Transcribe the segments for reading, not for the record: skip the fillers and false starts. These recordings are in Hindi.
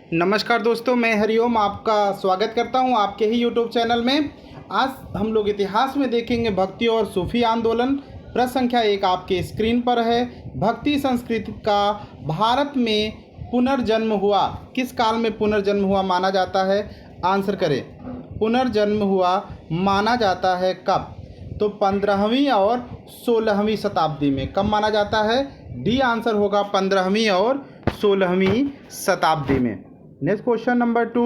नमस्कार दोस्तों, मैं हरिओम आपका स्वागत करता हूं आपके ही यूट्यूब चैनल में। आज हम लोग इतिहास में देखेंगे भक्ति और सूफी आंदोलन। प्रश्न संख्या 1 आपके स्क्रीन पर है। भक्ति संस्कृति का भारत में पुनर्जन्म हुआ, किस काल में पुनर्जन्म हुआ माना जाता है? आंसर करें। पुनर्जन्म हुआ माना जाता है कब? तो 15वीं और 16वीं शताब्दी में। कब माना जाता है? डी आंसर होगा 15वीं और 16वीं शताब्दी में। नेक्स्ट क्वेश्चन नंबर 2,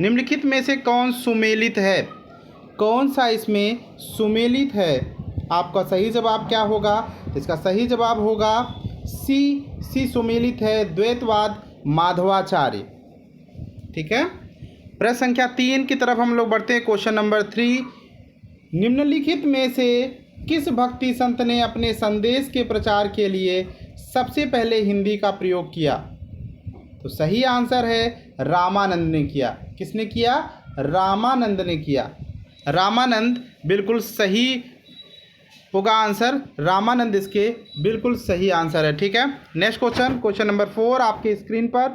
निम्नलिखित में से कौन सुमेलित है? कौन सा इसमें सुमेलित है? आपका सही जवाब क्या होगा? इसका सही जवाब होगा सी सुमेलित है द्वैतवाद माधवाचार्य। ठीक है। प्रश्न संख्या 3 की तरफ हम लोग बढ़ते हैं। क्वेश्चन नंबर 3, निम्नलिखित में से किस भक्ति संत ने अपने संदेश के प्रचार के लिए सबसे पहले हिंदी का प्रयोग किया? तो सही आंसर है रामानंद ने किया। किसने किया? रामानंद ने किया। रामानंद बिल्कुल सही होगा आंसर। रामानंद इसके बिल्कुल सही आंसर है। ठीक है। नेक्स्ट क्वेश्चन नंबर 4 आपके स्क्रीन पर।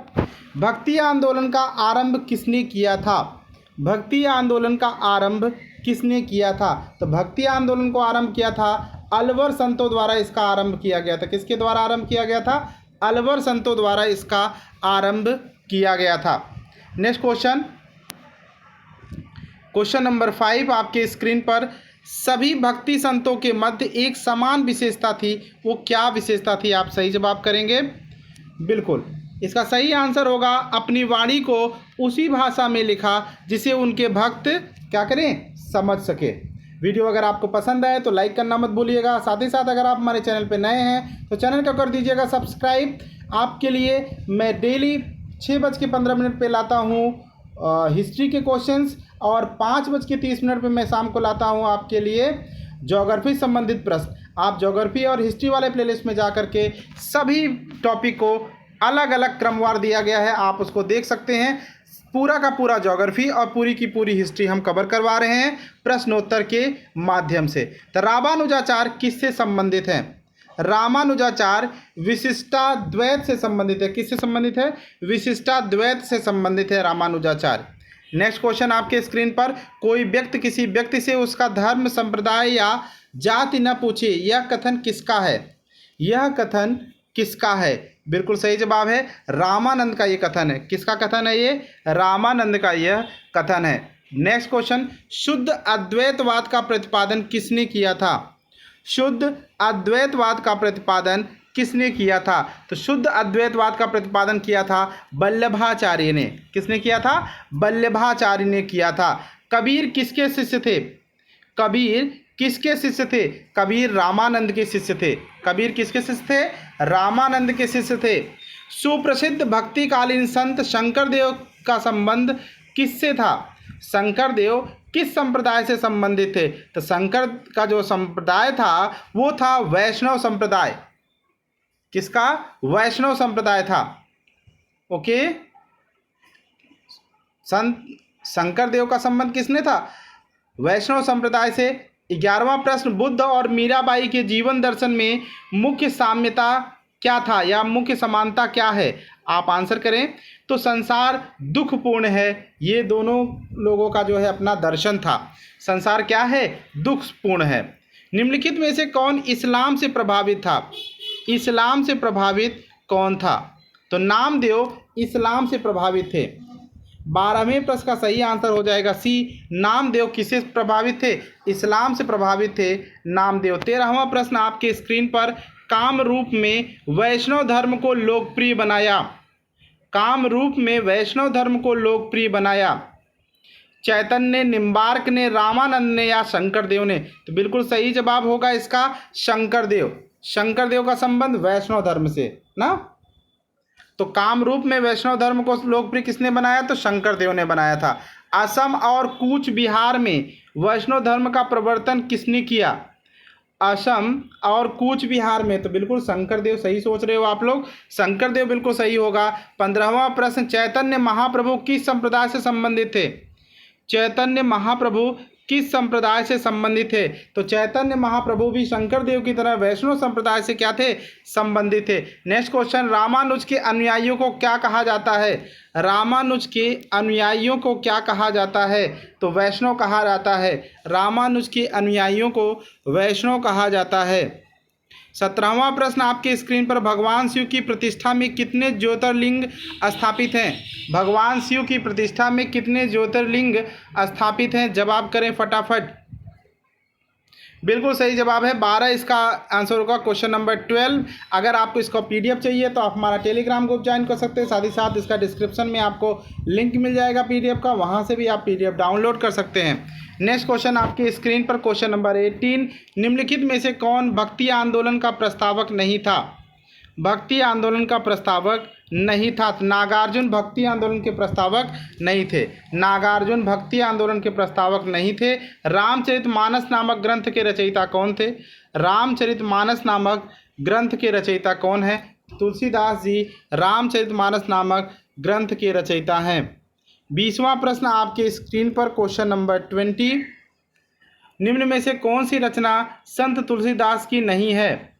भक्ति आंदोलन का आरंभ किसने किया था? भक्ति आंदोलन का आरंभ किसने किया था? तो भक्ति आंदोलन को आरंभ किया था अलवर संतों द्वारा। इसका आरंभ किया गया था। किसके द्वारा आरंभ किया गया था? अलवर संतों द्वारा इसका आरंभ किया गया था। नेक्स्ट क्वेश्चन नंबर 5 आपके स्क्रीन पर। सभी भक्ति संतों के मध्य एक समान विशेषता थी, वो क्या विशेषता थी? आप सही जवाब करेंगे। बिल्कुल इसका सही आंसर होगा अपनी वाणी को उसी भाषा में लिखा जिसे उनके भक्त क्या करें? समझ सके। वीडियो अगर आपको पसंद आए तो लाइक करना मत भूलिएगा। साथ ही साथ अगर आप हमारे चैनल पर नए हैं तो चैनल को कर दीजिएगा सब्सक्राइब। आपके लिए मैं डेली 6:15 पे लाता हूँ हिस्ट्री के क्वेश्चंस और 5:30 पे मैं शाम को लाता हूँ आपके लिए ज्योग्राफी संबंधित प्रश्न। आप ज्योग्राफी और हिस्ट्री वाले प्लेलिस्ट में जा कर के सभी टॉपिक को अलग अलग क्रमवार दिया गया है, आप उसको देख सकते हैं। पूरा का पूरा ज्योग्राफी और पूरी की पूरी हिस्ट्री हम कवर करवा रहे हैं प्रश्नोत्तर के माध्यम से। तो रामानुजाचार्य किससे संबंधित हैं? रामानुजाचार्य विशिष्टाद्वैत से संबंधित है। किससे संबंधित है? विशिष्टाद्वैत से संबंधित है रामानुजाचार्य। नेक्स्ट क्वेश्चन आपके स्क्रीन पर। कोई व्यक्ति किसी व्यक्ति से उसका धर्म, संप्रदाय या जाति न पूछे, यह कथन किसका है? यह कथन किसका है? बिल्कुल सही जवाब है रामानंद का ये कथन है। किसका कथन है ये? रामानंद का यह कथन है। नेक्स्ट क्वेश्चन, शुद्ध अद्वैतवाद का प्रतिपादन किसने किया था? शुद्ध अद्वैतवाद का प्रतिपादन किसने किया था? तो शुद्ध अद्वैतवाद का प्रतिपादन किया था वल्लभाचार्य ने। किसने किया था? वल्लभाचार्य ने किया था। कबीर किसके शिष्य थे? कबीर किसके शिष्य थे? कबीर रामानंद के शिष्य थे। कबीर किसके शिष्य थे? रामानंद के शिष्य थे। सुप्रसिद्ध भक्तिकालीन संत शंकरदेव का संबंध किससे था? शंकरदेव किस संप्रदाय से संबंधित थे? तो शंकर का जो संप्रदाय था वो था वैष्णव संप्रदाय। किसका? वैष्णव संप्रदाय था। ओके। संत शंकरदेव का संबंध किसने था? वैष्णव संप्रदाय से। 11वां प्रश्न, बुद्ध और मीराबाई के जीवन दर्शन में मुख्य साम्यता क्या था या मुख्य समानता क्या है? आप आंसर करें। तो संसार दुखपूर्ण है, ये दोनों लोगों का जो है अपना दर्शन था। संसार क्या है? दुखपूर्ण है। निम्नलिखित में से कौन इस्लाम से प्रभावित था? इस्लाम से प्रभावित कौन था? तो नामदेव इस्लाम से प्रभावित थे। 12वें प्रश्न का सही आंसर हो जाएगा सी, नामदेव किससे प्रभावित थे? इस्लाम से प्रभावित थे नामदेव। 13वां प्रश्न आपके स्क्रीन पर। काम रूप में वैष्णव धर्म को लोकप्रिय बनाया। काम रूप में वैष्णव धर्म को लोकप्रिय बनाया। चैतन्य, निम्बार्क ने, रामानंद ने या शंकरदेव ने? तो बिल्कुल सही जवाब होगा इसका शंकरदेव। शंकरदेव का संबंध वैष्णव धर्म से ना। तो काम रूप में वैष्णव धर्म को लोकप्रिय किसने बनाया? तो शंकरदेव ने बनाया था। असम और कूच बिहार में वैष्णव धर्म का प्रवर्तन किसने किया? असम और कूच बिहार में? तो बिल्कुल शंकरदेव। सही सोच रहे हो आप लोग, शंकरदेव बिल्कुल सही होगा। 15वां प्रश्न, चैतन्य महाप्रभु किस संप्रदाय से संबंधित थे? चैतन्य महाप्रभु किस संप्रदाय से संबंधित थे? तो चैतन्य महाप्रभु भी शंकर देव की तरह वैष्णव संप्रदाय से क्या थे? संबंधित थे। नेक्स्ट क्वेश्चन, रामानुज के अनुयायियों को क्या कहा जाता है? रामानुज के अनुयायियों को क्या कहा जाता है? तो वैष्णव कहा जाता है। रामानुज के अनुयायियों को वैष्णव कहा जाता है। 17वां प्रश्न आपके स्क्रीन पर, भगवान शिव की प्रतिष्ठा में कितने ज्योतिर्लिंग स्थापित हैं? भगवान शिव की प्रतिष्ठा में कितने ज्योतिर्लिंग स्थापित हैं? जवाब करें फटाफट। बिल्कुल सही जवाब है 12। इसका आंसर होगा क्वेश्चन नंबर 12। अगर आपको इसका पीडीएफ चाहिए तो आप हमारा टेलीग्राम ग्रुप ज्वाइन कर सकते हैं। साथ ही साथ इसका डिस्क्रिप्शन में आपको लिंक मिल जाएगा पीडीएफ का, वहां से भी आप पीडीएफ डाउनलोड कर सकते हैं। नेक्स्ट क्वेश्चन आपके स्क्रीन पर, क्वेश्चन नंबर 18, निम्नलिखित में से कौन भक्ति आंदोलन का प्रस्तावक नहीं था? भक्ति आंदोलन का प्रस्तावक नहीं था। नागार्जुन भक्ति आंदोलन के प्रस्तावक नहीं थे। नागार्जुन भक्ति आंदोलन के प्रस्तावक नहीं थे। रामचरितमानस नामक ग्रंथ के रचयिता कौन थे? रामचरितमानस नामक ग्रंथ के रचयिता कौन है? तुलसीदास जी रामचरितमानस नामक ग्रंथ के रचयिता हैं। 20वां प्रश्न आपके स्क्रीन पर, क्वेश्चन नंबर 20, निम्न में से कौन सी रचना संत तुलसीदास की नहीं है?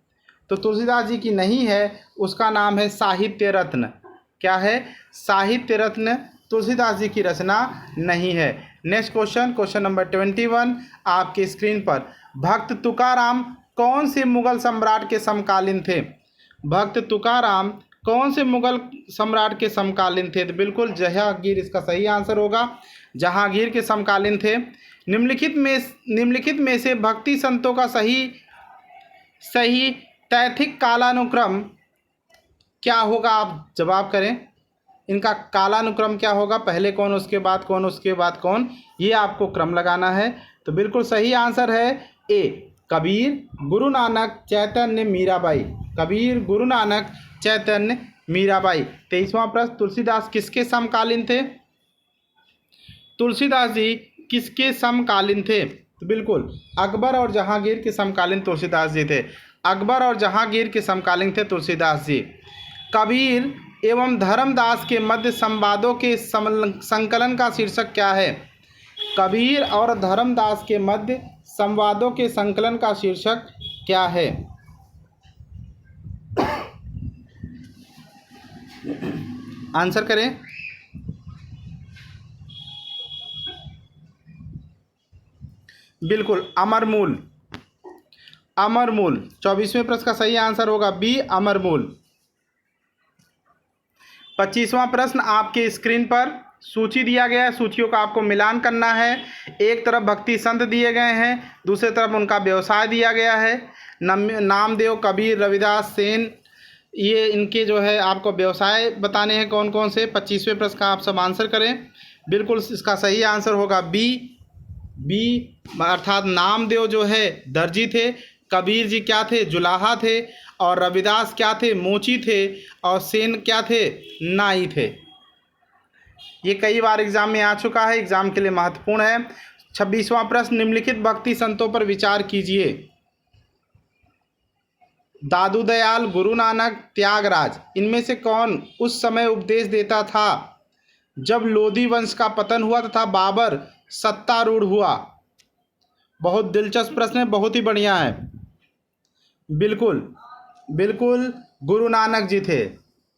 तो तुलसीदास जी की नहीं है, उसका नाम है साहित्य रत्न। क्या है? साहित्य रत्न तुलसीदास जी की रचना नहीं है। नेक्स्ट क्वेश्चन, क्वेश्चन नंबर 21 आपके स्क्रीन पर, भक्त तुकाराम कौन से मुगल सम्राट के समकालीन थे? भक्त तुकाराम कौन से मुगल सम्राट के समकालीन थे? तो बिल्कुल जहांगीर इसका सही आंसर होगा। जहांगीर के समकालीन थे। निम्नलिखित में से भक्ति संतों का सही तैथिक कालानुक्रम क्या होगा? आप जवाब करें। इनका कालानुक्रम क्या होगा? पहले कौन, उसके बाद कौन, उसके बाद कौन, ये आपको क्रम लगाना है। तो बिल्कुल सही आंसर है ए, कबीर, गुरु नानक, चैतन्य, मीराबाई। कबीर, गुरु नानक, चैतन्य, मीराबाई। 23वां प्रश्न, तुलसीदास किसके समकालीन थे? तुलसीदास जी किसके समकालीन थे? तो बिल्कुल अकबर और जहांगीर के समकालीन तुलसीदास जी थे। अकबर और जहांगीर के समकालीन थे तुलसीदास जी। कबीर एवं धर्मदास के मध्य संवादों के संकलन का शीर्षक क्या है? कबीर और धर्मदास के मध्य संवादों के संकलन का शीर्षक क्या है? आंसर करें। बिल्कुल अमरमूल। अमरमूल 24वें प्रश्न का सही आंसर होगा बी, अमरमूल। 25वां प्रश्न आपके स्क्रीन पर सूची दिया गया है। सूचियों का आपको मिलान करना है। एक तरफ भक्ति संत दिए गए हैं, दूसरी तरफ उनका व्यवसाय दिया गया है। नामदेव, कबीर, रविदास, सेन, ये इनके जो है आपको व्यवसाय बताने हैं कौन कौन से। 25वें प्रश्न का आप सब आंसर करें। बिल्कुल इसका सही आंसर होगा बी, अर्थात नामदेव जो है दर्जी थे, कबीर जी क्या थे? जुलाहा थे, और रविदास क्या थे? मोची थे, और सेन क्या थे? नाई थे। ये कई बार एग्जाम में आ चुका है, एग्जाम के लिए महत्वपूर्ण है। 26वां प्रश्न, निम्नलिखित भक्ति संतों पर विचार कीजिए। दादू दयाल, गुरु नानक, त्यागराज, इनमें से कौन उस समय उपदेश देता था जब लोधी वंश का पतन हुआ तथा बाबर सत्तारूढ़ हुआ? बहुत दिलचस्प प्रश्न है, बहुत ही बढ़िया है। बिल्कुल गुरु नानक जी थे।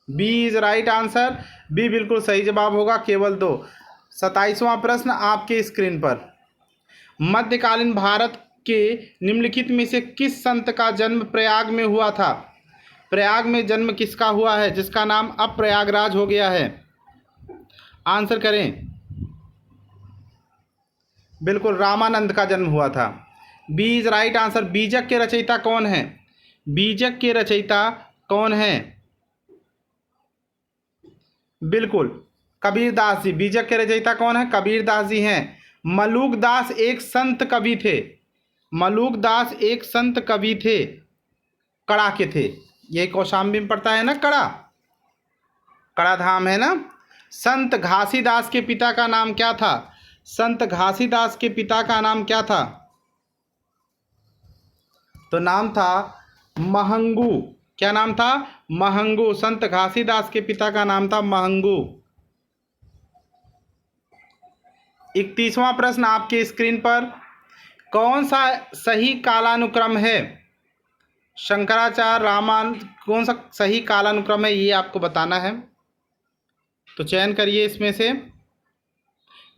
B is right answer. B बिल्कुल सही जवाब होगा, केवल 2। 27वां प्रश्न आपके स्क्रीन पर, मध्यकालीन भारत के निम्नलिखित में से किस संत का जन्म प्रयाग में हुआ था? प्रयाग में जन्म किसका हुआ है जिसका नाम अब प्रयागराज हो गया है? आंसर करें। बिल्कुल रामानंद का जन्म हुआ था। B is right answer. Bijak के रचयिता कौन है? बीजक के रचयिता कौन है? बिल्कुल कबीरदास जी। बीजक के रचयिता कौन है? कबीरदास जी हैं। मलूकदास एक संत कवि थे। मलूकदास एक संत कवि थे, कड़ा के थे। ये कौशाम्बी में पड़ता है ना, कड़ा धाम है ना। संत घासीदास के पिता का नाम क्या था? संत घासीदास के पिता का नाम क्या था? तो नाम था महंगू। क्या नाम था? महंगू। संत घासीदास के पिता का नाम था महंगू। 31वां प्रश्न आपके स्क्रीन पर, कौन सा सही कालानुक्रम है? शंकराचार्य, रामान, कौन सा सही कालानुक्रम है ये आपको बताना है। तो चयन करिए इसमें से।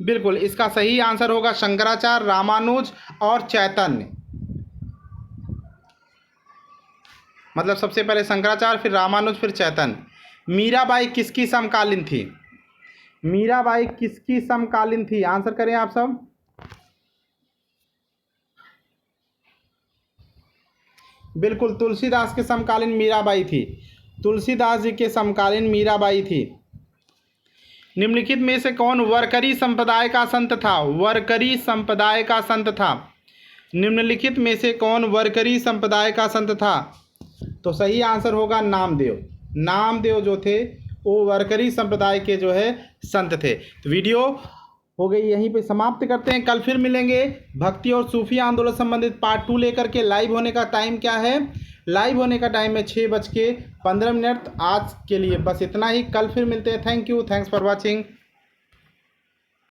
बिल्कुल, इसका सही आंसर होगा शंकराचार्य, रामानुज और चैतन्य। मतलब सबसे पहले शंकराचार्य, फिर रामानुज, फिर चैतन्य। मीराबाई किसकी समकालीन थी? मीराबाई किसकी समकालीन थी? आंसर करें आप सब। बिल्कुल, तुलसीदास के समकालीन मीराबाई थी। तुलसीदास जी के समकालीन मीराबाई थी। निम्नलिखित में से कौन वरकरी संप्रदाय का संत था? वरकरी संप्रदाय का संत था। निम्नलिखित में से कौन वरकरी संप्रदाय का संत था? तो सही आंसर होगा नामदेव। नामदेव जो थे वो वरकरी संप्रदाय के जो है संत थे। तो वीडियो हो गई यहीं पे समाप्त करते हैं। कल फिर मिलेंगे भक्ति और सूफी आंदोलन संबंधित पार्ट 2 लेकर के। लाइव होने का टाइम क्या है? लाइव होने का टाइम है 6:15। आज के लिए बस इतना ही। कल फिर मिलते हैं। Thank you, thanks for watching.